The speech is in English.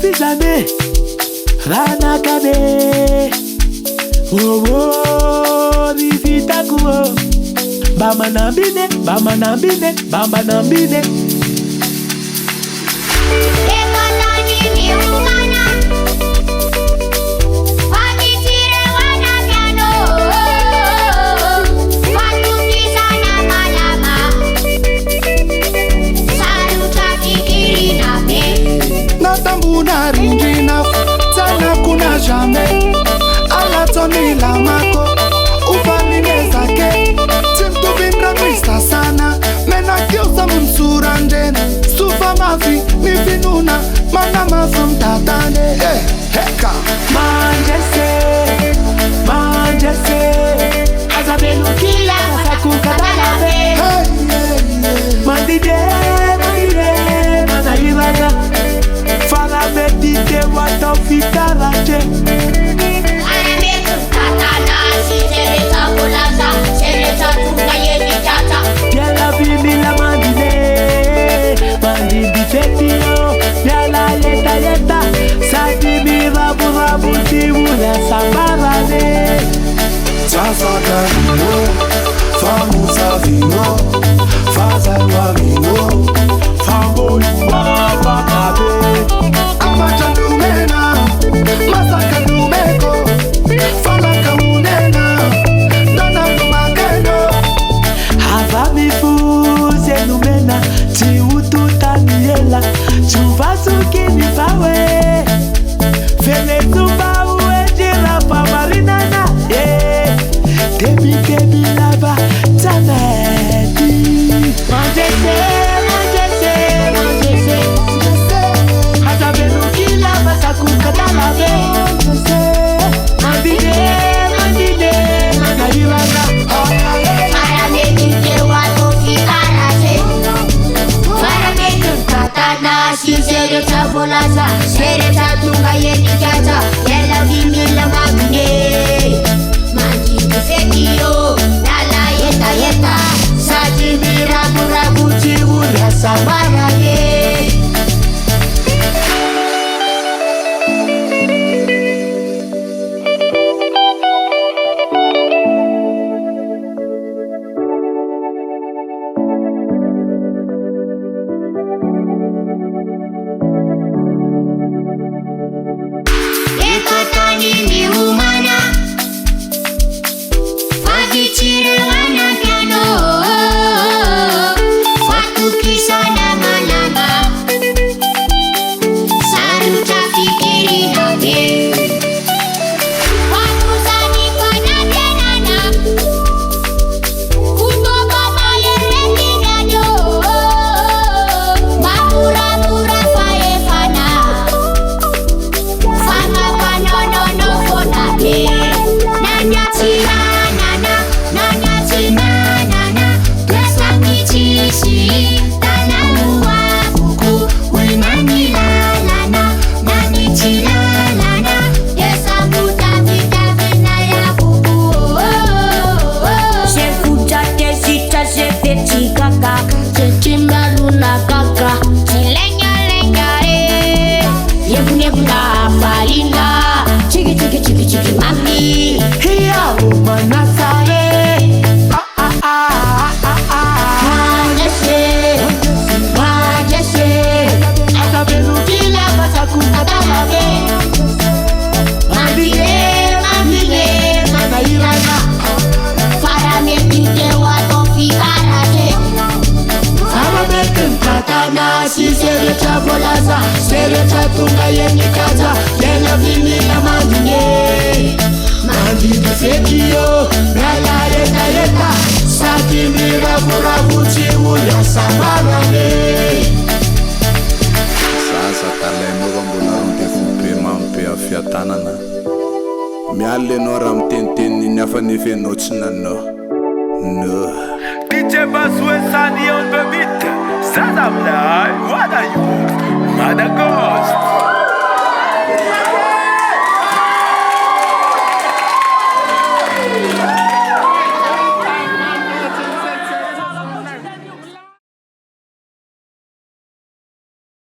Pizame, Rana Kane, oh, Vivitaku, Bama Nambine, Bama Nambine, Bama Nambine. Natambuna ringina, sana kuna jamais. Alatoni la mako, ufamine zake. Timtu vimra krista sana, mena kiosa msura ndena. Sufa mafi, nifinuna, manama from tatane. Heka Manjese, azabelu kila sakukatalabe. Mandide, manayibana. Fala medite wato fitarache. Biala bimi la mandide, mandidi fetio. Biala yeta, sadimi rabu tiwula sambarane. Tasa kanino, famusa vino, faza wamino, fambo yuwa bakabe. Amachandumena, masaka numeko, falaka munena, dana numakeno. Havami fuze numena, tiutu taniela, chuvasuki nifawe. Fele zumba uejira pamarinana, Debi laba, tamedi. Manjese. Azabelu kila masakukatalabe. Mandide, manayibana. Para medite wato fikarache. Para medite katana, si sere tabolaza, sere tatunga yeni kata, yela vimila magine. Mandide fekio, nala yeta, sati mirabu chiwula sabarane. Sere tatunga yeni kata, yela vimila mandine. Mandide fekio, nala yeta, sati mirabu chiwula sabarane. Sasa talemo gambona ronte fupe mampe afiatanana. Miale no ram tenten ni afa ni fe notsina no. DJ Baswe Sani on the beat. Sadam, what are you? Madagascar.